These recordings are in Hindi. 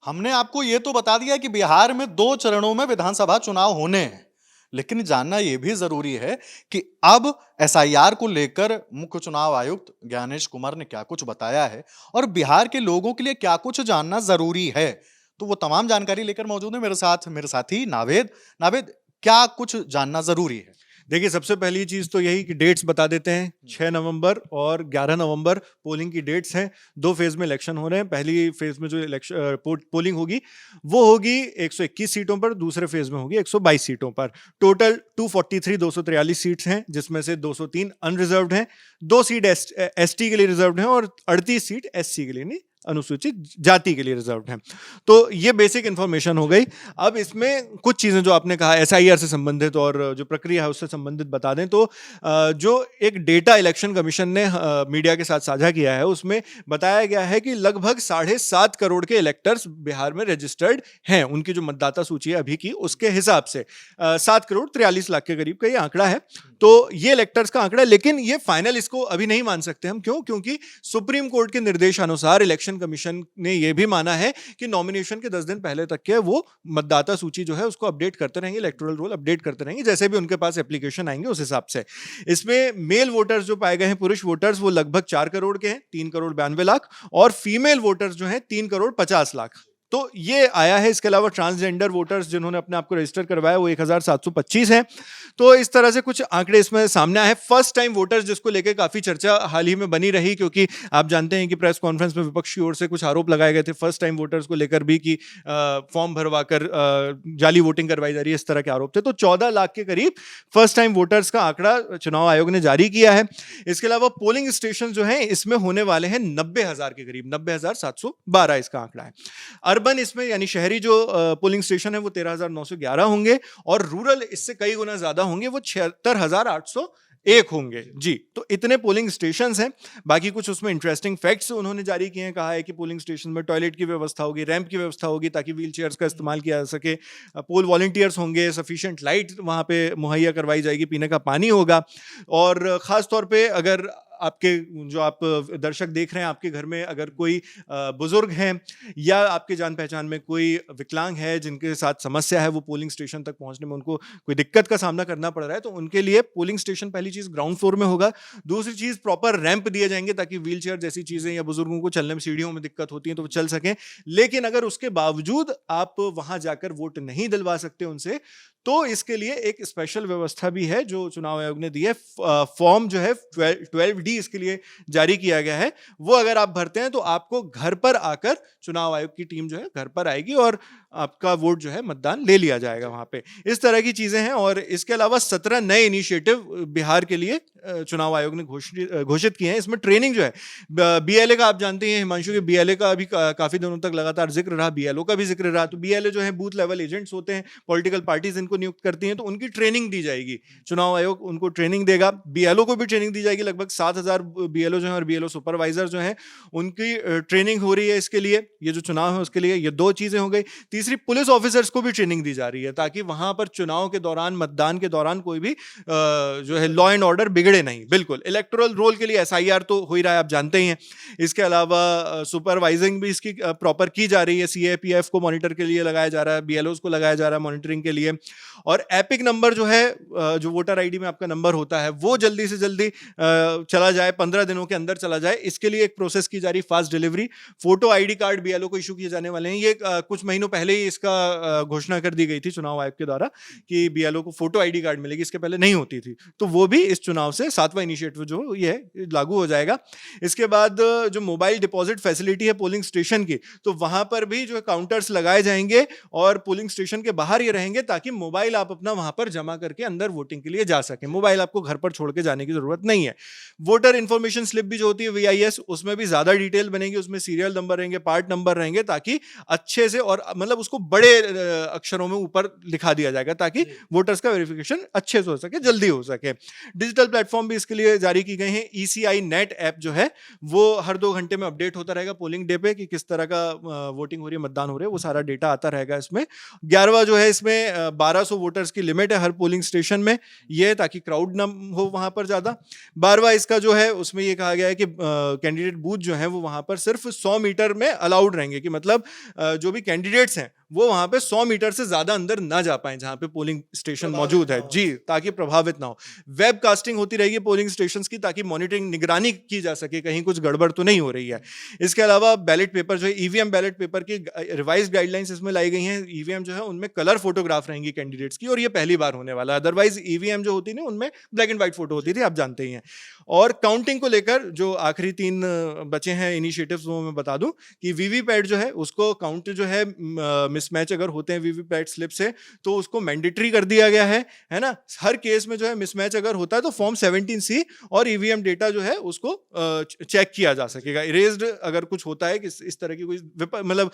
हमने आपको ये तो बता दिया कि बिहार में 2 चरणों में विधानसभा चुनाव होने हैं, लेकिन जानना ये भी जरूरी है कि अब एसआईआर को लेकर मुख्य चुनाव आयुक्त ज्ञानेश कुमार ने क्या कुछ बताया है और बिहार के लोगों के लिए क्या कुछ जानना जरूरी है। तो वो तमाम जानकारी लेकर मौजूद है मेरे साथी नावेद। नावेद, क्या कुछ जानना जरूरी है? देखिए, सबसे पहली चीज तो यही कि डेट्स बता देते हैं। 6 नवंबर और 11 नवंबर पोलिंग की डेट्स हैं। 2 फेज में इलेक्शन हो रहे हैं। पहली फेज में जो इलेक्शन पोलिंग होगी वो होगी 121 सीटों पर, दूसरे फेज में होगी 122 सीटों पर। टोटल 243 सीट्स हैं, जिसमें से 203 अनरिजर्व्ड हैं, 2 सीट एसटी के लिए रिजर्व्ड हैं और 38 सीट एससी के लिए, नहीं, अनुसूचित जाति के लिए रिजर्व्ड हैं। तो ये बेसिक इंफॉर्मेशन हो गई। अब इसमें कुछ चीजें जो आपने कहा एसआईआर से संबंधित और जो प्रक्रिया है उससे संबंधित बता दें तो जो एक डेटा इलेक्शन कमीशन ने मीडिया के साथ साझा किया है उसमें बताया गया है कि लगभग 7.5 करोड़ के इलेक्टर्स बिहार में रजिस्टर्ड हैं। उनकी जो मतदाता सूची है अभी की, उसके हिसाब से 7 करोड़ 43 लाख के करीब का ये आंकड़ा है। तो ये इलेक्टर्स का आंकड़ा है, लेकिन ये फाइनल इसको अभी नहीं मान सकते हम। क्यों? क्योंकि सुप्रीम कोर्ट के निर्देशानुसार इलेक्शन कमीशन ने यह भी माना है कि नॉमिनेशन के 10 दिन पहले तक के वो मतदाता सूची जो है उसको अपडेट करते रहेंगे, इलेक्टोरल रोल अपडेट करते रहेंगे, जैसे भी उनके पास एप्लीकेशन आएंगे उस हिसाब से। इसमें मेल वोटर्स जो पाए गए हैं, पुरुष वोटर्स, वो लगभग 4 करोड़ के हैं, 3 करोड़ 92 लाख, और फीमेल वोटर्स जो हैं 3 करोड़ 50 लाख। तो ये आया है। इसके अलावा ट्रांसजेंडर वोटर्स जिन्होंने अपने आप को रजिस्टर करवाया वो 1725 हैं। तो इस तरह से कुछ आंकड़े इसमें सामने आए हैं। फर्स्ट टाइम वोटर्स, जिसको लेकर काफी चर्चा हाल ही में बनी रही, क्योंकि आप जानते हैं कि प्रेस कॉन्फ्रेंस में विपक्ष की ओर से कुछ आरोप लगाए गए थे फर्स्ट टाइम वोटर्स को लेकर भी कि फॉर्म भरवाकर जाली वोटिंग करवाई जा रही है, इस तरह के आरोप थे। तो 14 लाख के करीब फर्स्ट टाइम वोटर्स का आंकड़ा चुनाव आयोग ने जारी किया है। इसके अलावा पोलिंग स्टेशन जो है इसमें होने वाले हैं 90,000 के करीब, 90,712 इसका आंकड़ा है। अर्बन इसमें यानी शहरी जो पोलिंग स्टेशन है वो 13,911 होंगे, और रूरल इससे कई गुना ज्यादा होंगे, वो 76,801 होंगे। जी, तो इतने पोलिंग स्टेशंस हैं। बाकी कुछ उसमें इंटरेस्टिंग फैक्ट्स उन्होंने जारी किए हैं। कहा है कि पोलिंग स्टेशन में टॉयलेट की व्यवस्था होगी, रैंप की व्यवस्था होगी ताकि व्हील चेयर्स का इस्तेमाल किया जा सके, पोल वॉलंटियर्स होंगे, सफिशिएंट लाइट वहां पे मुहैया करवाई जाएगी, पीने का पानी होगा। और खास तौर पे अगर आपके जो आप दर्शक देख रहे हैं, आपके घर में अगर कोई बुजुर्ग हैं या आपके जान पहचान में कोई विकलांग है जिनके साथ समस्या है, वो पोलिंग स्टेशन तक पहुंचने में उनको कोई दिक्कत का सामना करना पड़ रहा है, तो उनके लिए पोलिंग स्टेशन पहली चीज ग्राउंड फ्लोर में होगा। दूसरी चीज, प्रॉपर रैंप दिए जाएंगे ताकि व्हील चेयर जैसी चीजें, या बुजुर्गों को चलने में सीढ़ियों में दिक्कत होती है तो वो चल सकें। लेकिन अगर उसके बावजूद आप वहां जाकर वोट नहीं दिलवा सकते उनसे, तो इसके लिए एक स्पेशल व्यवस्था भी है जो चुनाव आयोग ने दी है। फॉर्म जो है 12D इसके लिए जारी किया गया है। वो अगर आप भरते हैं तो आपको घर पर आकर चुनाव आयोग की टीम जो है घर पर आएगी और आपका वोट जो है मतदान ले लिया जाएगा वहां पे। इस तरह की चीजें हैं। और इसके अलावा 17 नए इनिशिएटिव बिहार के लिए चुनाव आयोग ने घोषित किए हैं। इसमें ट्रेनिंग जो है, बीएलए का आप जानते हैं हिमांशु, के बीएलए का अभी काफी दिनों तक लगातार जिक्र रहा, बीएलओ का भी जिक्र रहा। तो बीएलए जो है बूथ लेवल एजेंट्स होते हैं, पॉलिटिकल पार्टीज इनको नियुक्त करती हैं, तो उनकी ट्रेनिंग दी जाएगी। चुनाव आयोग उनको ट्रेनिंग देगा। बीएलओ को भी ट्रेनिंग दी जाएगी। लगभग 7,000 बीएलओ जो है और बीएलओ सुपरवाइजर जो है उनकी ट्रेनिंग हो रही है इसके लिए, ये जो चुनाव है उसके लिए। ये 2 चीजें हो गई। तीसरी, पुलिस ऑफिसर्स को भी ट्रेनिंग दी जा रही है ताकि वहां पर चुनाव के दौरान, मतदान के दौरान कोई भी जो है लॉ एंड ऑर्डर बिगड़े नहीं। बिल्कुल इलेक्टोरल रोल के लिए एसआईआर तो हो ही रहा है, आप जानते ही हैं। इसके अलावा सुपरवाइजिंग भी इसकी प्रॉपर की जा रही है। सीएपीएफ को मॉनिटर के लिए लगाया जा रहा है, बीएलओस को लगाया जा रहा है मॉनिटरिंग के लिए। और एपिक नंबर जो है, जो वोटर आईडी में आपका नंबर होता है, वो जल्दी से जल्दी चला जाए, 15 दिनों के अंदर चला जाए। इसके लिए एक प्रोसेस की जा रही, fast delivery. Photo ID card BLO को इशू किए जाने वाले हैं। ये कुछ महीनों पहले ही इसका घोषणा कर दी गई थी चुनाव आयोग के द्वारा कि बीएलओ को फोटो आईडी कार्ड मिलेगी, इसके पहले नहीं होती थी। तो वो भी इस चुनाव से 7वां इनिशिएटिव जो ये लागू हो जाएगा। इसके बाद जो मोबाइल डिपॉजिट फैसिलिटी है पोलिंग स्टेशन की, तो वहां पर भी जो काउंटर्स लगाए जाएंगे और पोलिंग स्टेशन के बाहर ये रहेंगे ताकि मोबाइल आप अपना वहां पर जमा करके अंदर वोटिंग के लिए जा सके। मोबाइल आपको घर पर छोड़ के जाने की जरूरत नहीं है। वोटर इंफॉर्मेशन स्लिप भी जो होती है वीआईएस, उसमें भी ज्यादा डिटेल बनेगी, उसमें सीरियल नंबर रहेंगे, पार्ट नंबर रहेंगे, ताकि अच्छे से और मतलब उसको बड़े अक्षरों में ऊपर लिखा दिया जाएगा ताकि वोटर्स का वेरिफिकेशन अच्छे से हो सके, जल्दी हो सके। डिजिटल प्लेटफॉर्म भी इसके लिए जारी की गए हैं। ईसीआई नेट ऐप जो है वो हर 2 घंटे में अपडेट होता रहेगा पोलिंग डे पे कि किस तरह का वोटिंग हो रही है, मतदान हो रही है, वो सारा डेटा आता रहेगा इसमें। 11वां जो है इसमें 1200 वोटर्स की लिमिट है हर पोलिंग स्टेशन में, ये है ताकि क्राउड ना हो वहां पर ज्यादा। 12वां इसका जो है उसमें ये कहा गया है कि कैंडिडेट बूथ जो है वो वहां पर सिर्फ 100 मीटर में अलाउड रहेंगे, कि मतलब जो भी कैंडिडेट्स हैं वो वहां पे 100 मीटर से ज्यादा अंदर ना जा पाए जहां पे पोलिंग स्टेशन मौजूद है जी, ताकि प्रभावित ना हो। वेब कास्टिंग होती रहेगी पोलिंग स्टेशंस की, ताकि मॉनिटरिंग निगरानी की जा सके कहीं कुछ गड़बड़ तो नहीं हो रही है। इसके अलावा बैलेट पेपर जो है, ईवीएम बैलेट पेपर की रिवाइज गाइडलाइंस इसमें लाई गई हैं। ईवीएम जो है उनमें कलर फोटोग्राफ रहेंगी कैंडिडेट्स की, और ये पहली बार होने वाला है। अदरवाइज ईवीएम जो होती थी उनमें ब्लैक एंड व्हाइट फोटो होती थी, आप जानते ही हैं। और काउंटिंग को लेकर जो आखिरी 3 बचे हैं इनिशिएटिव्स, वो मैं बता दूं कि वीवीपैट जो है उसको काउंट जो है मिसमैच अगर होते हैं वीवीपैट स्लिप से तो उसको मैंडेटरी कर दिया गया है ना। हर केस में जो है मिसमैच अगर होता है तो फॉर्म 17C और ईवीएम डेटा जो है उसको चेक किया जा सकेगा। इरेज्ड अगर कुछ होता है कि इस तरह की कोई मतलब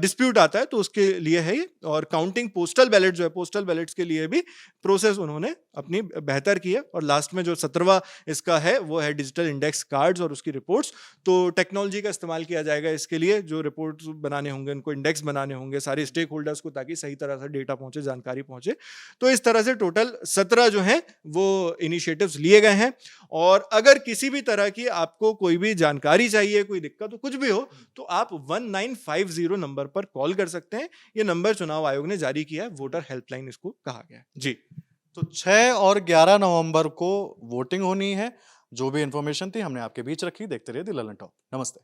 डिस्प्यूट आता है तो उसके लिए है ये। और काउंटिंग पोस्टल बैलेट जो है, पोस्टल बैलेट्स के लिए भी प्रोसेस उन्होंने अपनी बेहतर की है। और लास्ट में जो 17वां इसका है वो है डिजिटल इंडेक्स कार्ड्स और उसकी रिपोर्ट्स। तो टेक्नोलॉजी का इस्तेमाल किया जाएगा इसके लिए, जो रिपोर्ट्स बनाने होंगे उनको इंडेक्स बनाने होंगे सारे स्टेक होल्डर्स को, ताकि सही तरह से डेटा पहुंचे, जानकारी पहुंचे। तो इस तरह से टोटल 17 जो हैं वो इनिशिएटिव्स लिए गए हैं। और अगर किसी भी तरह की आपको कोई भी जानकारी चाहिए, कोई दिक्कत हो, कुछ भी हो, तो आप 1950 नंबर पर कॉल कर सकते हैं। ये नंबर चुनाव आयोग ने जारी किया है, वोटर हेल्पलाइन इसको कहा गया है जी। तो 6 और 11 नवंबर को वोटिंग होनी है। जो भी इंफॉर्मेशन थी हमने आपके बीच रखी। देखते रहिए द ललन टॉप। नमस्ते।